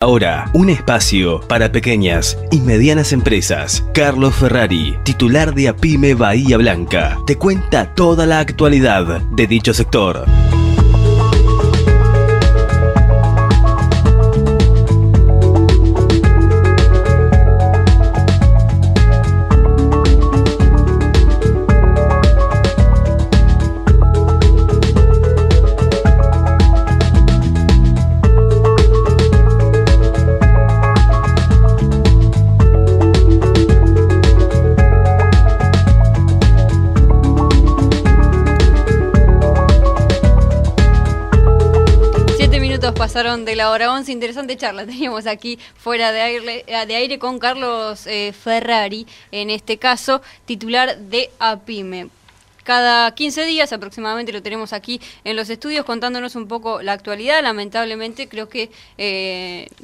Ahora, un espacio para pequeñas y medianas empresas. Carlos Ferrari, titular de APYME Bahía Blanca, te cuenta toda la actualidad de dicho sector. Pasaron de la hora 11, interesante charla teníamos aquí fuera de aire con Carlos Ferrari, en este caso titular de APYME. Cada 15 días aproximadamente lo tenemos aquí en los estudios contándonos un poco la actualidad. Lamentablemente creo que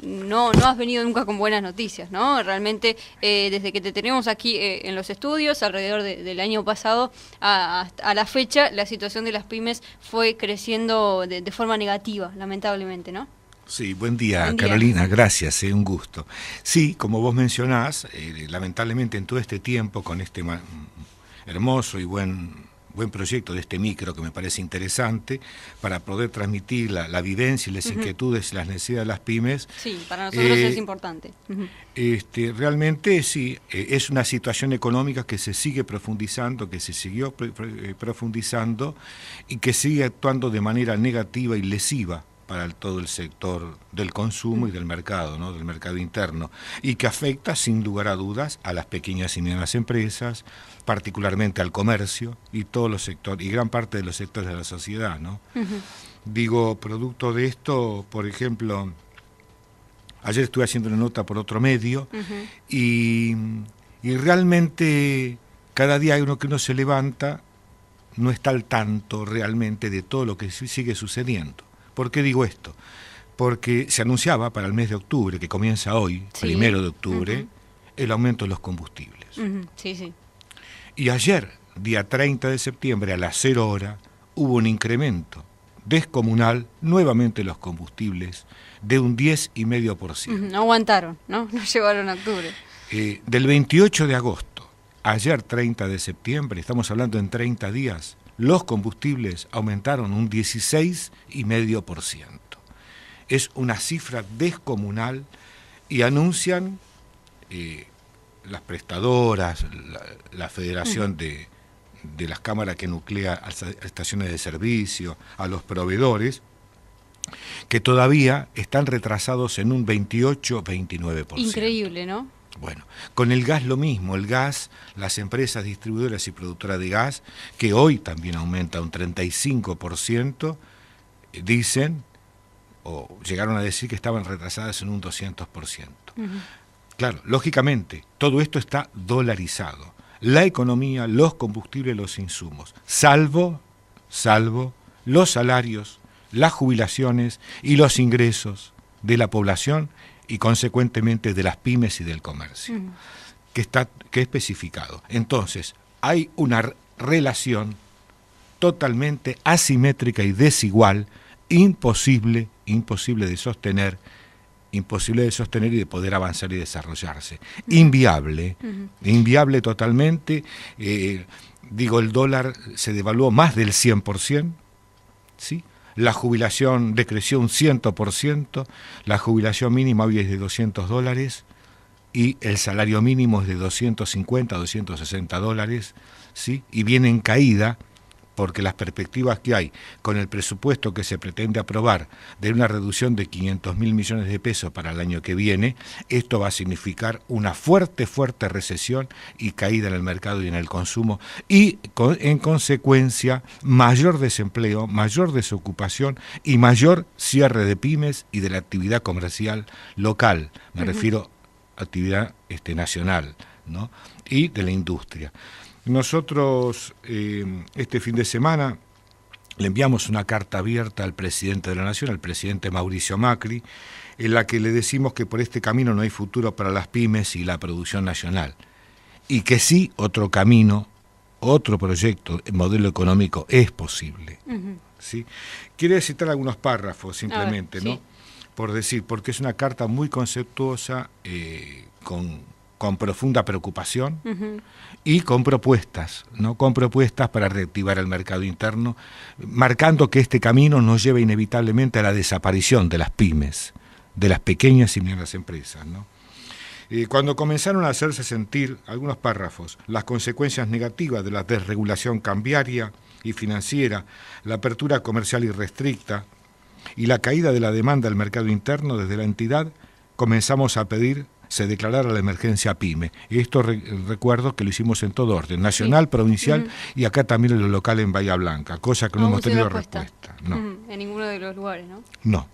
no has venido nunca con buenas noticias, ¿no? Realmente desde que te tenemos aquí en los estudios, alrededor del año pasado a la fecha, la situación de las pymes fue creciendo de forma negativa, lamentablemente, ¿no? Sí, buen día, Carolina, gracias, un gusto. Sí, como vos mencionás, lamentablemente en todo este tiempo, con este hermoso y buen proyecto de este micro que me parece interesante para poder transmitir la vivencia y las inquietudes y las necesidades de las pymes. Sí, para nosotros es importante. Realmente sí, es una situación económica que se sigue profundizando, que se siguió profundizando y que sigue actuando de manera negativa y lesiva para todo el sector del consumo y del mercado, ¿no? Del mercado interno, y que afecta sin lugar a dudas a las pequeñas y medianas empresas, particularmente al comercio y todos los sectores y gran parte de los sectores de la sociedad, ¿no? Digo, producto de esto, por ejemplo, ayer estuve haciendo una nota por otro medio y realmente cada día que uno se levanta no está al tanto realmente de todo lo que sigue sucediendo. ¿Por qué digo esto? Porque se anunciaba para el mes de octubre, que comienza hoy, sí. 1 de octubre, el aumento de los combustibles. Sí, sí. Y ayer, día 30 de septiembre, a las 0 horas, hubo un incremento descomunal, nuevamente los combustibles, de un 10,5%. No aguantaron, ¿no? No llevaron a octubre. Del 28 de agosto, ayer 30 de septiembre, estamos hablando en 30 días, los combustibles aumentaron un 16,5%. Es una cifra descomunal y anuncian las prestadoras, la Federación de las cámaras que nuclea a las estaciones de servicio, a los proveedores, que todavía están retrasados en un 28-29%. Increíble, ¿no? Bueno, con el gas lo mismo, el gas, las empresas distribuidoras y productoras de gas, que hoy también aumenta un 35%, dicen, o llegaron a decir que estaban retrasadas en un 200%. Claro, lógicamente, todo esto está dolarizado. La economía, los combustibles, los insumos, salvo los salarios, las jubilaciones y los ingresos de la población y consecuentemente de las pymes y del comercio, que es especificado. Entonces, hay una relación totalmente asimétrica y desigual, imposible de sostener y de poder avanzar y desarrollarse. Inviable totalmente. El dólar se devaluó más del 100%, ¿sí? La jubilación decreció un 100%, la jubilación mínima hoy es de $200 y el salario mínimo es de $250, $260, ¿sí? Y viene en caída porque las perspectivas que hay con el presupuesto que se pretende aprobar de una reducción de 500.000 millones de pesos para el año que viene, esto va a significar una fuerte recesión y caída en el mercado y en el consumo y en consecuencia mayor desempleo, mayor desocupación y mayor cierre de pymes y de la actividad comercial local, me refiero a actividad nacional, ¿no? Y de la industria. Nosotros este fin de semana le enviamos una carta abierta al presidente de la Nación, al presidente Mauricio Macri, en la que le decimos que por este camino no hay futuro para las pymes y la producción nacional, y que sí otro camino, otro proyecto, modelo económico es posible. ¿Sí? Quiero citar algunos párrafos simplemente, ¿no? Sí. por decir, porque es una carta muy conceptuosa, con profunda preocupación y con propuestas, ¿no? Con propuestas para reactivar el mercado interno, marcando que este camino nos lleva inevitablemente a la desaparición de las pymes, de las pequeñas y medianas empresas, ¿no? Cuando comenzaron a hacerse sentir algunos párrafos las consecuencias negativas de la desregulación cambiaria y financiera, la apertura comercial irrestricta y la caída de la demanda del mercado interno, desde la entidad comenzamos a pedir se declarara la emergencia PYME. Y esto recuerdo que lo hicimos en todo orden, nacional, provincial y acá también en lo local en Bahía Blanca, cosa que no hemos tenido respuesta. No. En ninguno de los lugares, ¿no? No,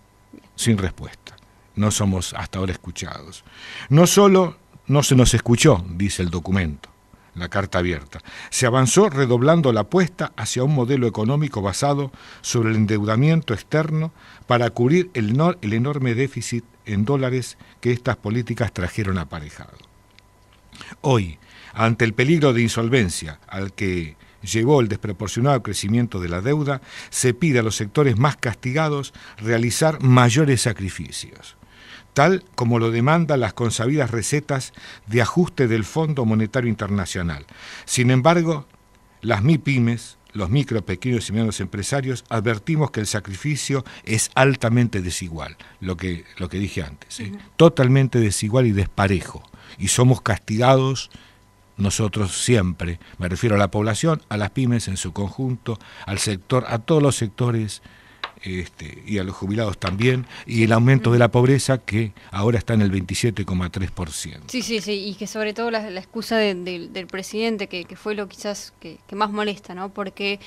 sin respuesta. No somos hasta ahora escuchados. No solo no se nos escuchó, dice el documento, la carta abierta, se avanzó redoblando la apuesta hacia un modelo económico basado sobre el endeudamiento externo para cubrir el enorme déficit en dólares que estas políticas trajeron aparejado. Hoy, ante el peligro de insolvencia al que llevó el desproporcionado crecimiento de la deuda, se pide a los sectores más castigados realizar mayores sacrificios, tal como lo demandan las consabidas recetas de ajuste del Fondo Monetario Internacional. Sin embargo, las MIPYMES, los micro, pequeños y medianos empresarios, advertimos que el sacrificio es altamente desigual, lo que dije antes, totalmente desigual y desparejo, y somos castigados nosotros siempre, me refiero a la población, a las pymes en su conjunto, al sector, a todos los sectores, y a los jubilados también, y el aumento de la pobreza que ahora está en el 27,3%. Sí, y que sobre todo la excusa del presidente, que fue lo quizás que más molesta, ¿no? Porque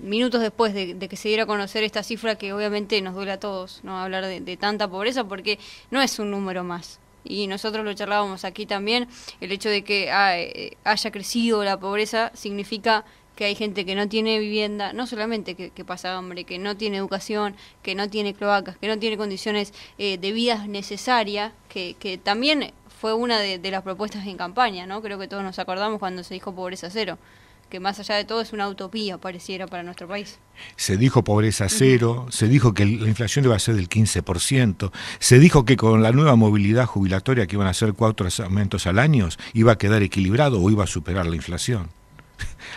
minutos después de que se diera a conocer esta cifra, que obviamente nos duele a todos, ¿no? Hablar de tanta pobreza, porque no es un número más. Y nosotros lo charlábamos aquí también, el hecho de que haya crecido la pobreza significa que hay gente que no tiene vivienda, no solamente que pasa hambre, que no tiene educación, que no tiene cloacas, que no tiene condiciones de vida necesarias, que también fue una de las propuestas en campaña, ¿no? Creo que todos nos acordamos cuando se dijo pobreza cero, que más allá de todo es una utopía, pareciera, para nuestro país. Se dijo pobreza cero, se dijo que la inflación iba a ser del 15%, se dijo que con la nueva movilidad jubilatoria, que iban a ser 4 aumentos al año, iba a quedar equilibrado o iba a superar la inflación.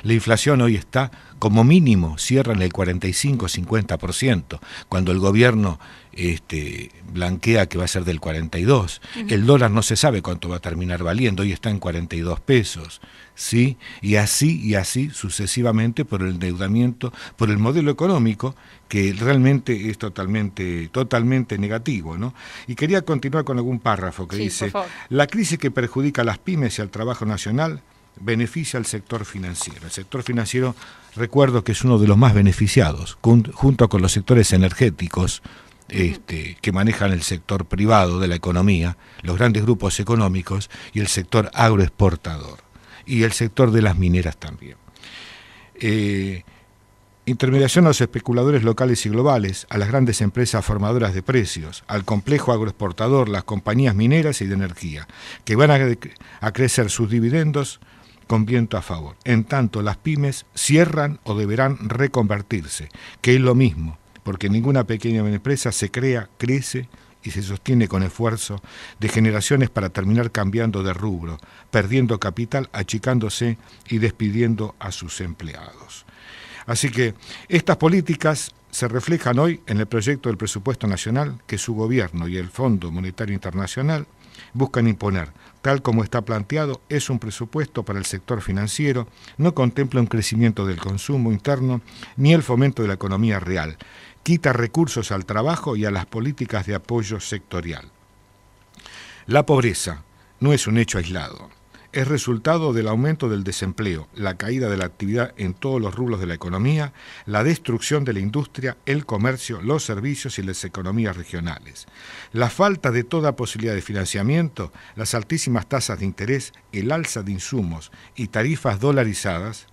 La inflación hoy está, como mínimo, cierra en el 45-50%, cuando el gobierno blanquea que va a ser del 42%. El dólar no se sabe cuánto va a terminar valiendo, hoy está en 42 pesos, ¿sí? Y así sucesivamente por el endeudamiento, por el modelo económico, que realmente es totalmente negativo, ¿no? Y quería continuar con algún párrafo que dice: la crisis que perjudica a las pymes y al trabajo nacional beneficia al sector financiero. El sector financiero, recuerdo que es uno de los más beneficiados, junto con los sectores energéticos que manejan el sector privado de la economía, los grandes grupos económicos y el sector agroexportador, y el sector de las mineras también. Intermediación a los especuladores locales y globales, a las grandes empresas formadoras de precios, al complejo agroexportador, las compañías mineras y de energía, que van a crecer sus dividendos con viento a favor. En tanto, las pymes cierran o deberán reconvertirse, que es lo mismo, porque ninguna pequeña empresa se crea, crece y se sostiene con esfuerzo de generaciones para terminar cambiando de rubro, perdiendo capital, achicándose y despidiendo a sus empleados. Así que estas políticas se reflejan hoy en el proyecto del presupuesto nacional que su gobierno y el Fondo Monetario Internacional buscan imponer. Tal como está planteado, es un presupuesto para el sector financiero, no contempla un crecimiento del consumo interno ni el fomento de la economía real. Quita recursos al trabajo y a las políticas de apoyo sectorial. La pobreza no es un hecho aislado. Es resultado del aumento del desempleo, la caída de la actividad en todos los rubros de la economía, la destrucción de la industria, el comercio, los servicios y las economías regionales. La falta de toda posibilidad de financiamiento, las altísimas tasas de interés, el alza de insumos y tarifas dolarizadas,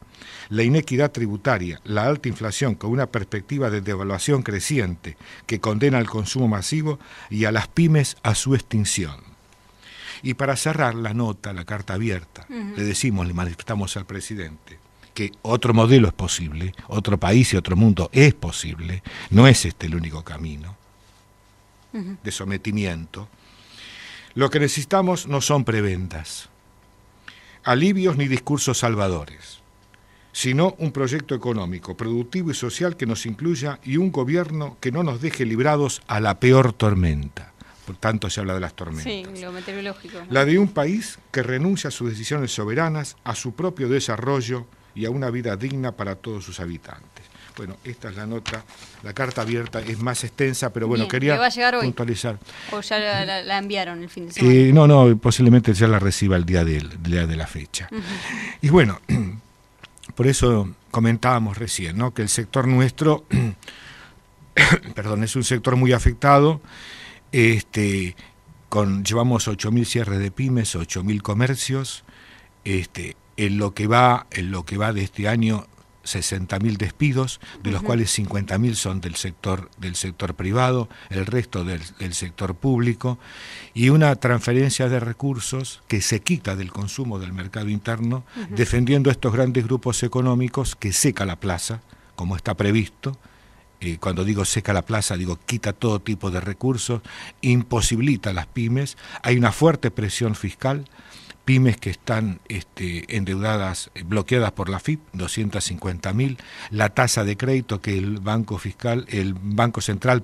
la inequidad tributaria, la alta inflación con una perspectiva de devaluación creciente que condena al consumo masivo y a las pymes a su extinción. Y para cerrar la nota, la carta abierta, le manifestamos al presidente que otro modelo es posible, otro país y otro mundo es posible, no es este el único camino. de sometimiento. Lo que necesitamos no son prebendas, alivios ni discursos salvadores, sino un proyecto económico, productivo y social que nos incluya y un gobierno que no nos deje librados a la peor tormenta. Por tanto se habla de las tormentas. Sí, lo meteorológico, ¿no? La de un país que renuncia a sus decisiones soberanas, a su propio desarrollo y a una vida digna para todos sus habitantes. Bueno, esta es la nota, la carta abierta es más extensa, pero bueno, Bien, quería ¿le va a llegar hoy? puntualizar. ¿O ya la enviaron el fin de semana? No, posiblemente ya la reciba el día de la fecha. Y bueno, por eso comentábamos recién, ¿no?, que el sector nuestro, perdón, es un sector muy afectado. Llevamos 8.000 cierres de pymes, 8.000 comercios. En lo que va de este año, 60.000 despidos, de los cuales 50.000 son del sector privado, el resto del sector público, y una transferencia de recursos que se quita del consumo del mercado interno, defendiendo estos grandes grupos económicos que seca la plaza, como está previsto. Cuando digo seca la plaza, digo quita todo tipo de recursos, imposibilita a las pymes, hay una fuerte presión fiscal, pymes que están endeudadas, bloqueadas por la FIP, 250.000, la tasa de crédito que el Banco Central,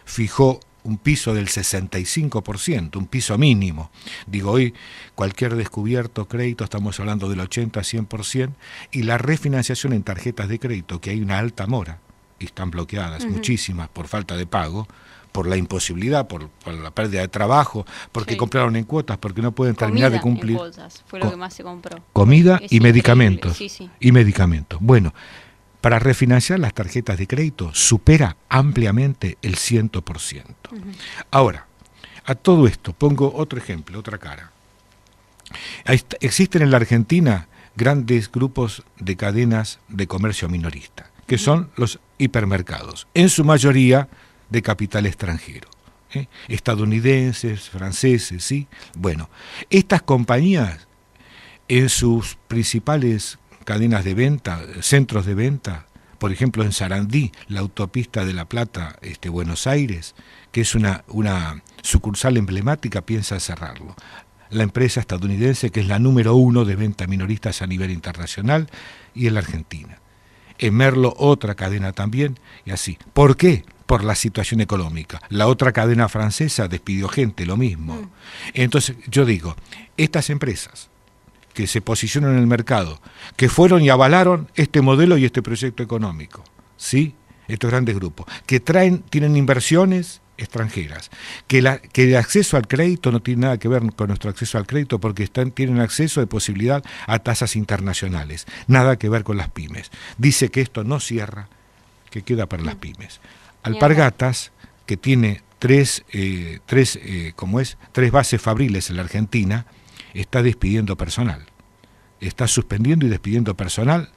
fijó un piso del 65%, un piso mínimo. Digo, hoy cualquier descubierto crédito, estamos hablando del 80-100%, y la refinanciación en tarjetas de crédito, que hay una alta mora, y están bloqueadas, muchísimas, por falta de pago, por la imposibilidad, por la pérdida de trabajo, porque compraron en cuotas, porque no pueden terminar de cumplir. En cuotas, fue lo que más se compró. Comida y medicamentos. Sí. Y medicamentos. Bueno, para refinanciar las tarjetas de crédito supera ampliamente el 100%. Ahora, a todo esto pongo otro ejemplo, otra cara. Existen en la Argentina grandes grupos de cadenas de comercio minorista, que son los hipermercados, en su mayoría de capital extranjero, estadounidenses, franceses, ¿sí? Bueno, estas compañías en sus principales cadenas de venta, centros de venta, por ejemplo en Sarandí, la autopista de La Plata, Buenos Aires, que es una sucursal emblemática, piensa cerrarlo. La empresa estadounidense, que es la número 1 de venta minoristas a nivel internacional, y en la Argentina. En Merlo, otra cadena también, y así. ¿Por qué? Por la situación económica. La otra cadena francesa despidió gente, lo mismo. Entonces, yo digo, estas empresas que se posicionan en el mercado, que fueron y avalaron este modelo y este proyecto económico, ¿sí? Estos grandes grupos, que tienen inversiones extranjeras, que el acceso al crédito no tiene nada que ver con nuestro acceso al crédito, porque tienen acceso de posibilidad a tasas internacionales, nada que ver con las pymes. Dice que esto no cierra, que queda para las pymes. Alpargatas, que tiene tres bases fabriles en la Argentina, está despidiendo personal, está suspendiendo y despidiendo personal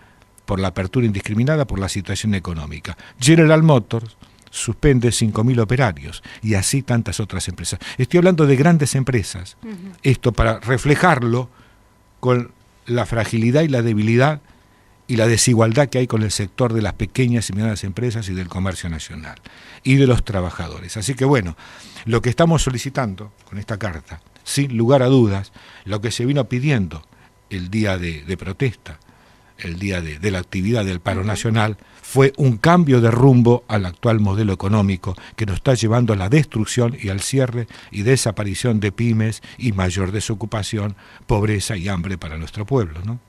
por la apertura indiscriminada, por la situación económica. General Motors suspende 5.000 operarios, y así tantas otras empresas. Estoy hablando de grandes empresas, esto para reflejarlo con la fragilidad y la debilidad y la desigualdad que hay con el sector de las pequeñas y medianas empresas y del comercio nacional, y de los trabajadores. Así que bueno, lo que estamos solicitando con esta carta, sin lugar a dudas, lo que se vino pidiendo el día de protesta, el día de la actividad del paro nacional, fue un cambio de rumbo al actual modelo económico que nos está llevando a la destrucción y al cierre y desaparición de pymes y mayor desocupación, pobreza y hambre para nuestro pueblo, ¿no?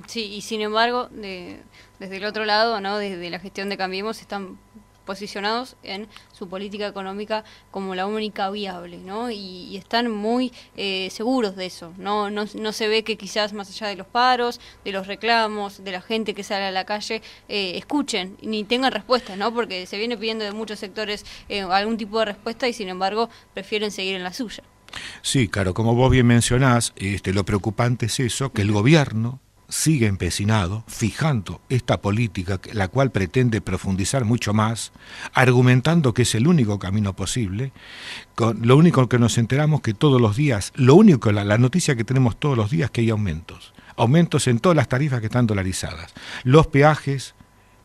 Sí, y sin embargo, desde el otro lado, ¿no?, desde la gestión de Cambiemos, están posicionados en su política económica como la única viable, ¿no? Y están muy seguros de eso. No se ve que quizás más allá de los paros, de los reclamos, de la gente que sale a la calle, escuchen ni tengan respuestas, ¿no? Porque se viene pidiendo de muchos sectores algún tipo de respuesta y sin embargo prefieren seguir en la suya. Sí, claro, como vos bien mencionás, lo preocupante es eso, que el gobierno sigue empecinado, fijando esta política, la cual pretende profundizar mucho más, argumentando que es el único camino posible. Lo único que nos enteramos que todos los días, la noticia que tenemos todos los días, que hay aumentos en todas las tarifas que están dolarizadas. Los peajes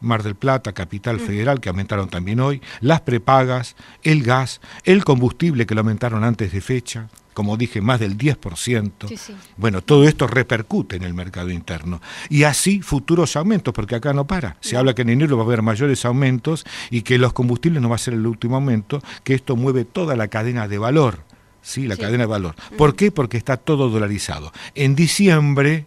Mar del Plata, Capital Federal, que aumentaron también hoy, las prepagas, el gas, el combustible que lo aumentaron antes de fecha, como dije, más del 10%. Sí, sí. Bueno, todo esto repercute en el mercado interno. Y así futuros aumentos, porque acá no para. Se habla que en enero va a haber mayores aumentos y que los combustibles no va a ser el último aumento, que esto mueve toda la cadena de valor. Sí, la cadena de valor. ¿Por qué? Porque está todo dolarizado. En diciembre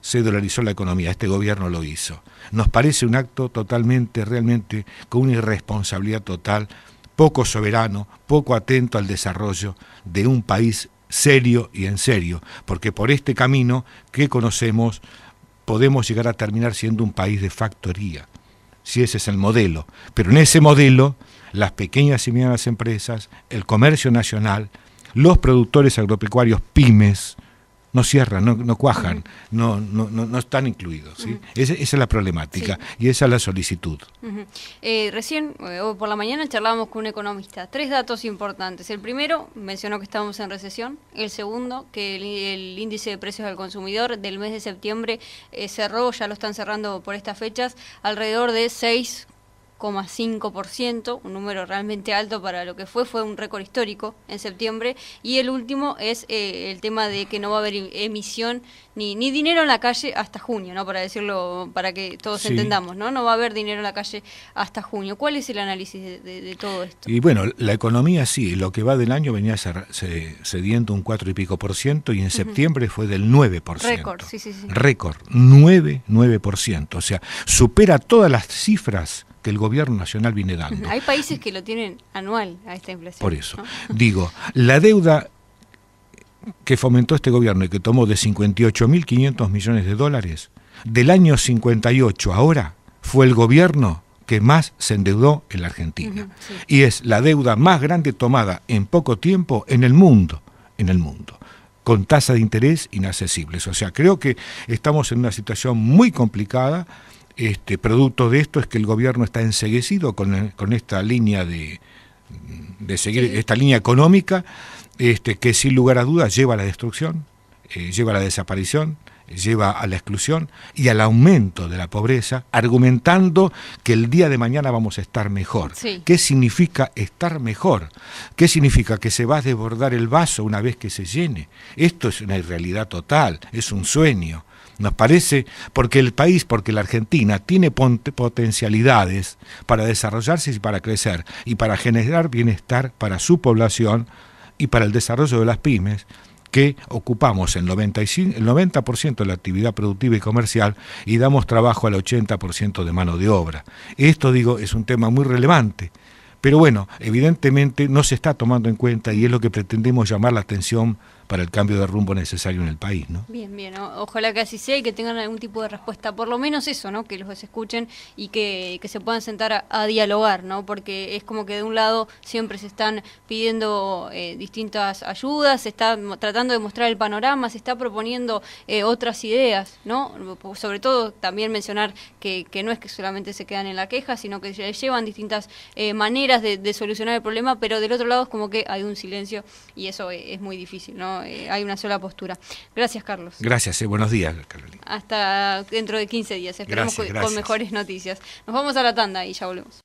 se dolarizó la economía, este gobierno lo hizo. Nos parece un acto totalmente, realmente, con una irresponsabilidad total, poco soberano, poco atento al desarrollo de un país serio y en serio, porque por este camino que conocemos podemos llegar a terminar siendo un país de factoría, si ese es el modelo. Pero en ese modelo, las pequeñas y medianas empresas, el comercio nacional, los productores agropecuarios, pymes, no cierran, no cuajan, no están incluidos. ¿Sí? Esa es la problemática y esa es la solicitud. Recién, hoy por la mañana, charlábamos con un economista. 3 datos importantes. El primero, mencionó que estamos en recesión. El segundo, que el índice de precios al consumidor del mes de septiembre cerró, ya lo están cerrando por estas fechas, alrededor de 6,5%, un número realmente alto para lo que fue un récord histórico en septiembre. Y el último es el tema de que no va a haber emisión ni dinero en la calle hasta junio, ¿no? Para decirlo, para que todos entendamos, ¿no? Va a haber dinero en la calle hasta junio. ¿Cuál es el análisis de todo esto? Y bueno, la economía sí, lo que va del año venía cediendo un 4 y pico por ciento y en septiembre fue del 9%. Récord, sí. Récord, 9%. O sea, supera todas las cifras que el gobierno nacional viene dando. Hay países que lo tienen anual a esta inflación. Por eso, digo, la deuda que fomentó este gobierno y que tomó de 58.500 millones de dólares, del año 58 ahora, fue el gobierno que más se endeudó en la Argentina. Y es la deuda más grande tomada en poco tiempo en el mundo, con tasa de interés inaccesibles. O sea, creo que estamos en una situación muy complicada. Producto de esto es que el gobierno está enceguecido con esta línea de seguir esta línea económica, que sin lugar a dudas lleva a la destrucción, lleva a la desaparición, lleva a la exclusión y al aumento de la pobreza, argumentando que el día de mañana vamos a estar mejor. ¿Qué significa estar mejor? ¿Qué significa? Que se va a desbordar el vaso una vez que se llene. Esto es una irrealidad total, es un sueño. Nos parece, porque la Argentina tiene potencialidades para desarrollarse y para crecer y para generar bienestar para su población y para el desarrollo de las pymes, que ocupamos el 90% de la actividad productiva y comercial y damos trabajo al 80% de mano de obra. Esto, digo, es un tema muy relevante. Pero bueno, evidentemente no se está tomando en cuenta y es lo que pretendemos llamar la atención para el cambio de rumbo necesario en el país, ¿no? Bien, ojalá que así sea y que tengan algún tipo de respuesta, por lo menos eso, ¿no? Que los escuchen y que se puedan sentar a dialogar, ¿no? Porque es como que de un lado siempre se están pidiendo distintas ayudas, se está tratando de mostrar el panorama, se está proponiendo otras ideas, ¿no? Sobre todo también mencionar que no es que solamente se quedan en la queja, sino que llevan distintas maneras de solucionar el problema, pero del otro lado es como que hay un silencio y eso es muy difícil, ¿no? Hay una sola postura. Gracias, Carlos. Gracias, buenos días, Carolina. Hasta dentro de 15 días. Esperemos con mejores noticias. Nos vamos a la tanda y ya volvemos.